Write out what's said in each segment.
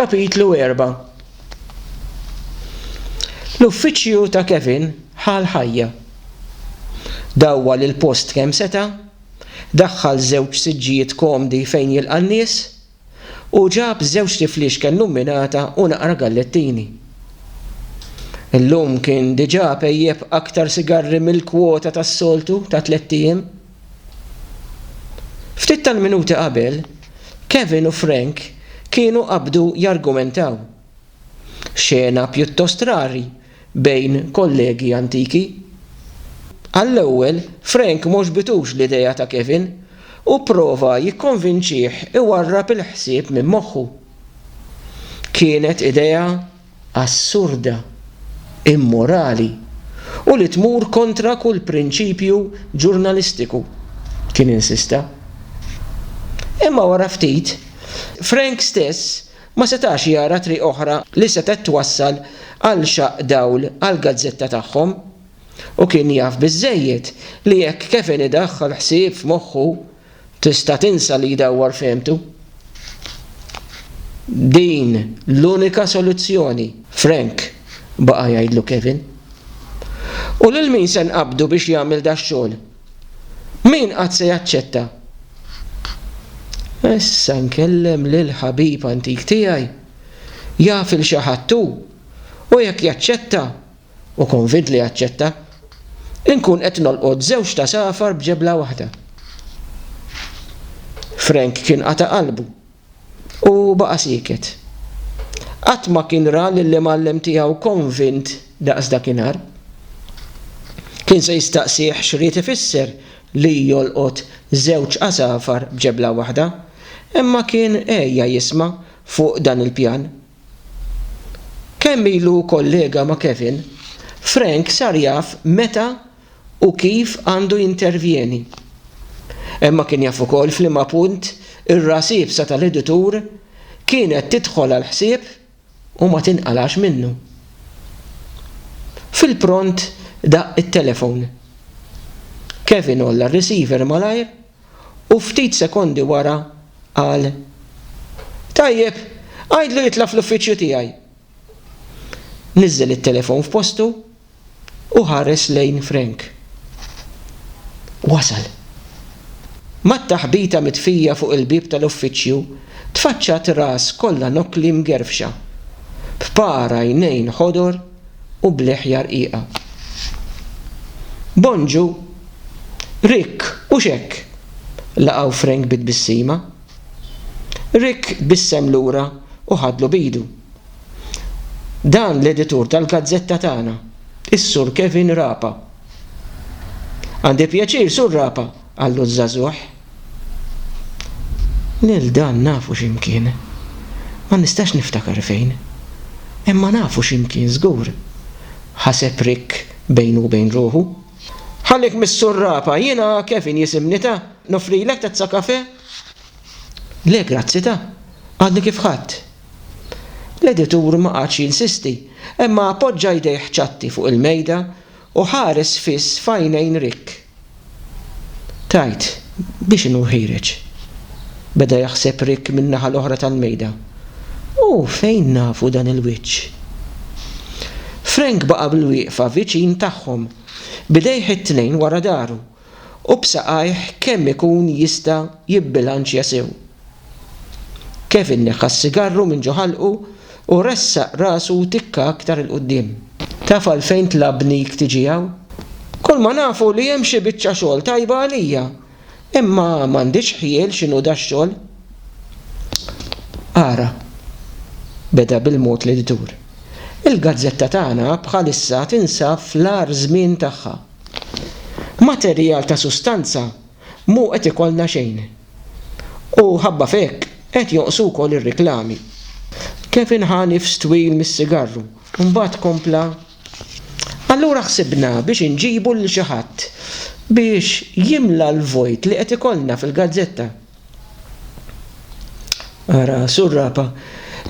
Kapitlu 4. L-uffiċċju ta' Kevin ħal ħajja. Dawwa lil post kemm seta', daħħal żewġ siġġijiet komdi fejn jilqa' n-nies u ġab żewġ tiflix kien numminata u naqra gallettini. Illum kien diġà pejjeb aktar sigarri mill-kwota tas-soltu ta' 3 ijiem. Ftit tal-minuti qabel, Kevin u Frank kienu qabdu jargumentaw. Xena pjuttost rari bejn kollegi antiki. Għall-ewwel Frank mhux bitux l-idea ta' Kevin u prova jikkonvinċih iwarrab il-ħsieb minn moħħu. Kienet idea assurda, immorali u li tmur kontra kull prinċipju ġurnalistiku, kien insista. Imma wara ftit, Frank stess ma setax jara triq oħra li seta' twassal għal xaq dawl għal gazzetta tagħhom u kien jaf biżżejjed li jekk Kevin idaħħal ħsieb f'moħħu tista' tinsa li jdawwar fehmtu. Din l-unika soluzzjoni, Frank baqa' jgħidlu Kevin. U lil min se nqabdu biex jagħmel dax-xogħol? Min qatt se jaċċetta? Issa nkellem lil ħabib antik tiegħi, jaf il xi ħadd u jekk jaċċetta u konvint li jaċċetta, inkun qed nolqod żewġ ta' safar b'ġebla waħda. Frank kien qata' qalbu u baqa' sieket. Qatt ma kien ra lill mallem tiegħu konvint daqs dakinhar. Kien se jistaqsih x'rid ifisser li jolqot żewġ qasafar b'ġebla waħda, imma kien ejja jisma' fuq dan il-pjan. Kemm ilu kollega ma' Kevin, Frank sar jaf meta u kif għandu jintervjeni. Imma kien jaf ukoll f'liema punt ir-rasibsa tal-editur kienet tidħol għal ħsieb u ma tinqalax minnu. Fil-pront daq it-telefon. Kevin olla r-receiver malajr u ftit sekondi wara qal: "Tajjeb, għajdlu jitla fl-uffiċċju tiegħi." Niżżel it-telefon f'postu u ħares lejn Frank. Wasal. Mat-taħbita mitfija fuq il-bib tal-uffiċċju tfaċċat ras kollha nokkli mgerfxa, b'para jnejn ħodor u bleħja rqiqa. "Bonġu, Rick u x'hekk?" laqgħu Frank bit-bissima. Rick bissem lura u ħadlu bidu. "Dan l-editur tal-gazzetta tagħna, is-Sur Kevin Rapa." "Għandi pjaċir, Sur Rapa," għallu żagħżugħ. "Lil dan nafu x'imkien. Ma nistax niftakar fejn. Imma nafu x'imkien żgur," ħaseb Rick bejnu u bejn ruħu. "Ħallik mis-Sur Rapa, jiena Kevin jisimni ta' nofrilek tazza kafè?" "Le, grazzi ta' għadni kif ħadd." L-editur ma qadx jinsisti, imma appoġġa jdejh ċatti fuq il-mejda u ħares fiss f'għajnejn Rick. Tajt biex inhu ħireġ. Beda jaħseb Rick min-naħa l-oħra tal-mejda. U fejn nafu dan il-wiċċ? Frank baqa' bil-wieqfa viċin tagħhom, bidejh it-tnejn wara daru u b'saqajh kemm ikun jista' jibbilanċja sew. Kevin neħħa s-sigarru minn ġo ħalqu u ressaq rasu tikka aktar il-qudiem. "Taf għalfejn tlabnik tiġi hawn? Kull ma nafu li hemm xi biċċa xogħol tajba għalija, imma m'għandix ħiel x'inhu dax-xogħol." "Ara," beda bil-mod l-editur, "il-gazzetta tagħna bħalissa tinsab fl-agħar żmien tagħha. Materjal ta' sustanza mhu qed ikollna xejn. U ħabba f'hekk qed jonqsu wkoll ir-riklami." Kevin ħa nifs twil mis-sigarru u mbagħad kompla: "Allura ħsibna biex inġibu lil xi ħadd biex jimla l-vojt li qed ikollna fil-gazzetta." "Ara, Sur Rapa,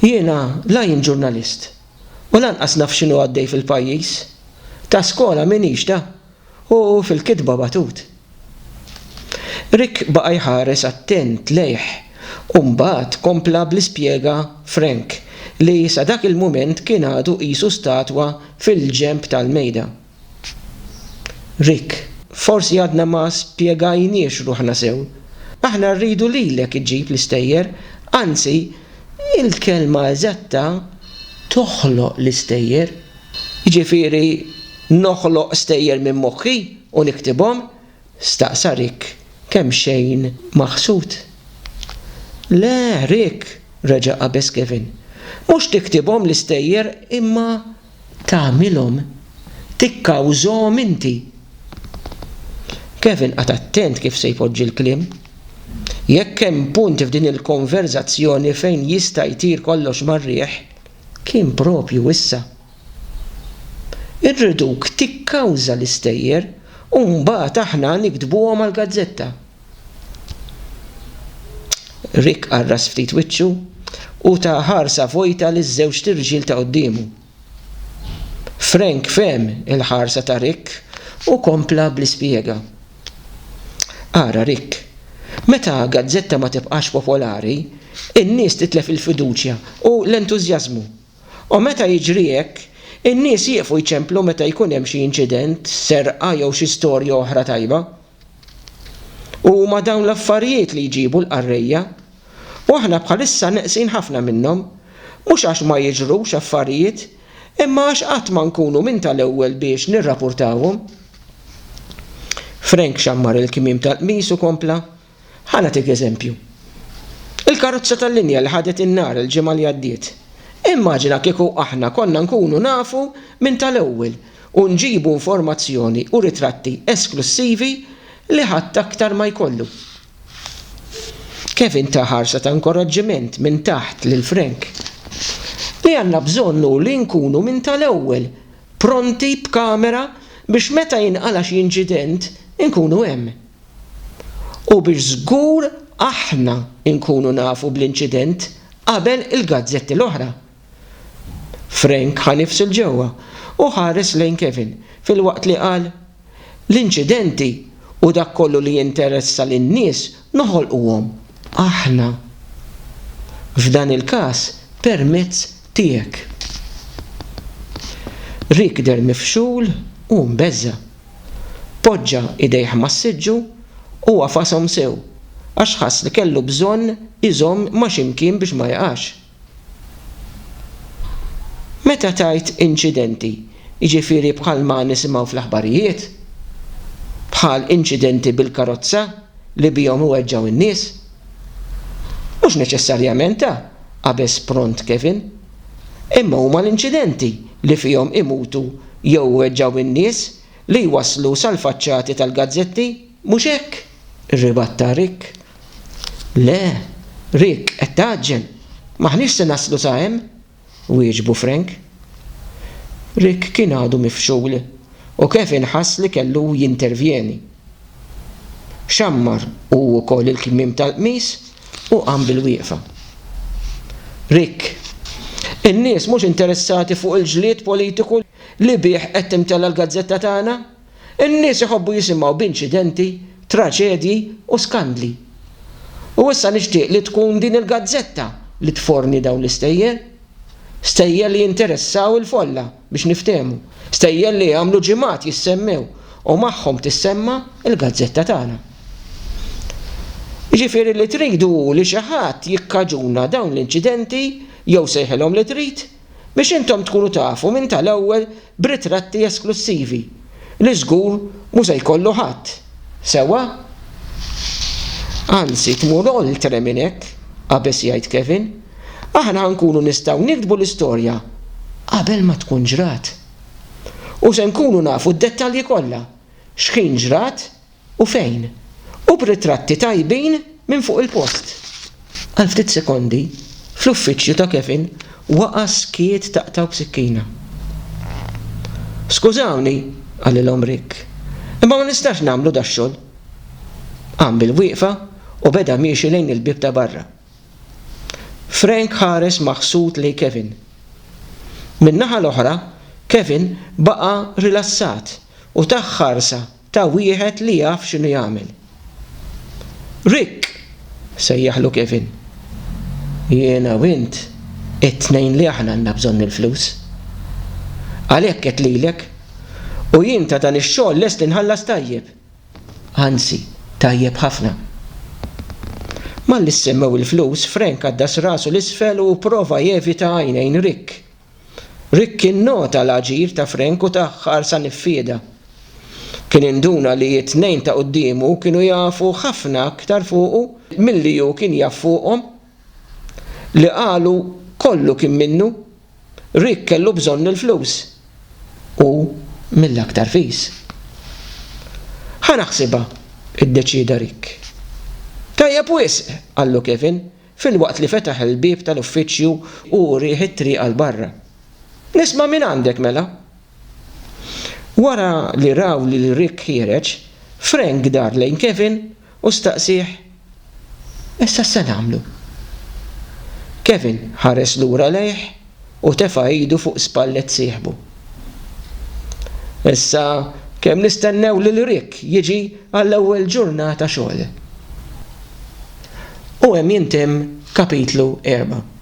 jiena la jien ġurnalist u lanqas naf x'inhu għaddej fil-pajjiż. Ta' skola minix ta' u fil-kitba batut." Rick baqa' jħares attent lejh u mbagħad kompla bl-ispjega Frank li sa dak il-mument kien għadu qisu statwa fil-ġenb tal-mejda. Rick, forsi għadna ma spjegajniex ruħna sew. Aħna rridu lilek iġġib l-istejjer, anzi, il-kelma eżatta toħloq l-istejjer. Jiġifieri noħloq stejjer minn moħħi u niktibhom, staqsa Rick kemm xejn maħsud. Le, Rick, reġa' qabeż Kevin. Mhux tiktibhom l-istejjer imma tagħmilhom, tikkawżhom inti. Kevin qed attent kif se jpoġġi l-kliem. Jekk hemm punt f'din il-konverzazzjoni fejn jista' jtir kollox mar-riħ, kien propju issa. Irriduk tikkawża l-istejjer u mbagħad aħna nikdbuhom għall-gazzetta. Rick qarras ftit wiċċu u ta' ħarsa vojta liż-żewġ tirġiel ta' qudiemu. Frank fehem il-ħarsa ta' Rick u kompla bl-ispjega. Ara Rick, meta gazzetta ma tibqax popolari, in-nies titlef il-fiduċja u l-entużjażmu. U meta jiġri hekk, in-nies jieqfu jċemplu meta jkun hemm xi inċident, serqa jew xi storja oħra tajba. U ma dawn l-affarijiet li jġibu l-qarrejja, u aħna bħalissa neqsin ħafna minnhom, mhux għax ma jiġrux affarijiet, imma għax qatt ma nkunu minn tal-ewwel biex nirrapurtawhom. Frank xammar il-kimim tal-qmis u kompla, ħanatik eżempju. Il-karozza tal-linja li ħadet in-nar il-ġimgħa li għaddiet. Immaġina kieku aħna konna nkunu nafu minn tal-ewwel u nġibu informazzjoni u ritratti esklusivi li ħadd aktar ma jkollu. Kevin ta' ħarsa ta' inkoraġġiment minn taħt lil Frank. Li għandna bżonnu li nkunu minn tal-ewwel pronti b'kamera biex meta jinqala xi inċident inkunu hemm. U biex żgur aħna nkunu nafu bl-inċident qabel il-gazzetti l-oħra. Frank ħanifsu l-ġewwa u ħares lejn Kevin fil-waqt li qal l-inċidenti u dak kollu li jinteressa lin-nies noħolquhom aħna. F'dan il-każ permezz tiegħek. Rick der mifxul u mbeżza. Poġġa idejh mas-siġġu u għafasom sew għax ħass li kellu bżonn iżomm ma' x'imkien biex ma jaqax. Meta tajt inċidenti, jiġifieri bħalma nisimgħu fl-aħbarijiet, bħal inċidenti bil-karozza li bihom iweġġgħu in-nies. Mhux neċessarjament qabeż pront Kevin, imma huma l-inċidenti li fihom imutu jew iweġġgħu in-nies li jwasslu sal-faċċati tal-gazzetti mhux hekk? Irribatta Rick. Le, Rick, qed taġġel, m'aħniex se naslu sa hemm? Wieġbu Frank. Rick kien għadu mifxul u Kevin ħass li kellu jintervjeni. Xammar u wkoll il-kmiem tal-qmis u qam bil-wieqfa. Rick, in-nies mhux interessati fuq il-ġlied politiku li bih qed timtella l-gazzetta tagħna? In-nies iħobbu jisimgħu b'inċidenti, traċedji u skandli. U issa nixtieq li tkun din il-gazzetta li tforni dawn l-istejjer. Stejjer li jinteressaw il-folla biex niftehmu. Stejjer li jagħmlu ġimgħat jissemmew u magħhom tissemma il-gazzetta tagħna. Jiġifieri li tridu li xi ħadd jikkaġuna dawn l-inċidenti jew sejħilhom li trid biex intom tkunu tafu minn tal-ewwel b'ritratti esklusivi li żgur mhux se jkollu ħadd. Sewa? Anzi tmur oltre minn hekk, qabeż jgħid Kevin, aħna nkunu nistgħu nikdbu l-istorja qabel ma tkun ġrat. U se nkunu nafu d-dettalji kollha, x'kien ġrat u fejn, u b'ritratti tajbin minn fuq il-post. Għal ftit sekondi, fl-uffiċċju ta' Kevin waqa' skiet taqtaw b'sikkina. Skużawni, għalilhom Rick, imma ma nistax nagħmlu dax-xogħol. Qam bil-wieqfa u beda miexi lejn il-bib ta' barra. Frank ħares maħsud lejn Kevin. Min-naħa l-oħra, Kevin baqa' rilassat u taħ ħarsa ta' wieħed li jaf x'inhu jagħmel. Rick, sejjaħlu Kevin. Jiena u int it-tnejn li aħna għandna bżonn il-flus. Għalhekk qed lilek u jien ta' dan ix-xogħol lest inħallas tajjeb. Anzi, tajjeb ħafna. Malli semmew il-flus, Frank għaddas rasu l-isfel u prova jevita għajnejn Rick. Rick kien nota l-aġir ta' Frank u taħħar sa niffieda. Kien induna li it-tnejn ta' quddiemu kienu jafu ħafna aktar fuqu milli hu kien jaf fuqhom. Li qalu kollu kien minnu, Rick kellu bżonn il-flus. U mill-aktar fis. Ħanaħsibha, iddeċida Rick. Tajjeb wisq, qallu Kevin, fil-waqt li fetaħ il-bib tal-uffiċċju u rieħ it-triq għal barra. Nisma' minn għandek mela. Wara li raw li Rick ħireġ, Frank dar lejn Kevin u staqsih: "Issa se nagħmlu?" Kevin ħares lura lejh u tefa' idu fuq spallet sieħbu. Issa kemm nistennew lil Rick jiġi għall-ewwel ġurnata xogħol. U hemm jintemm kapitlu 4.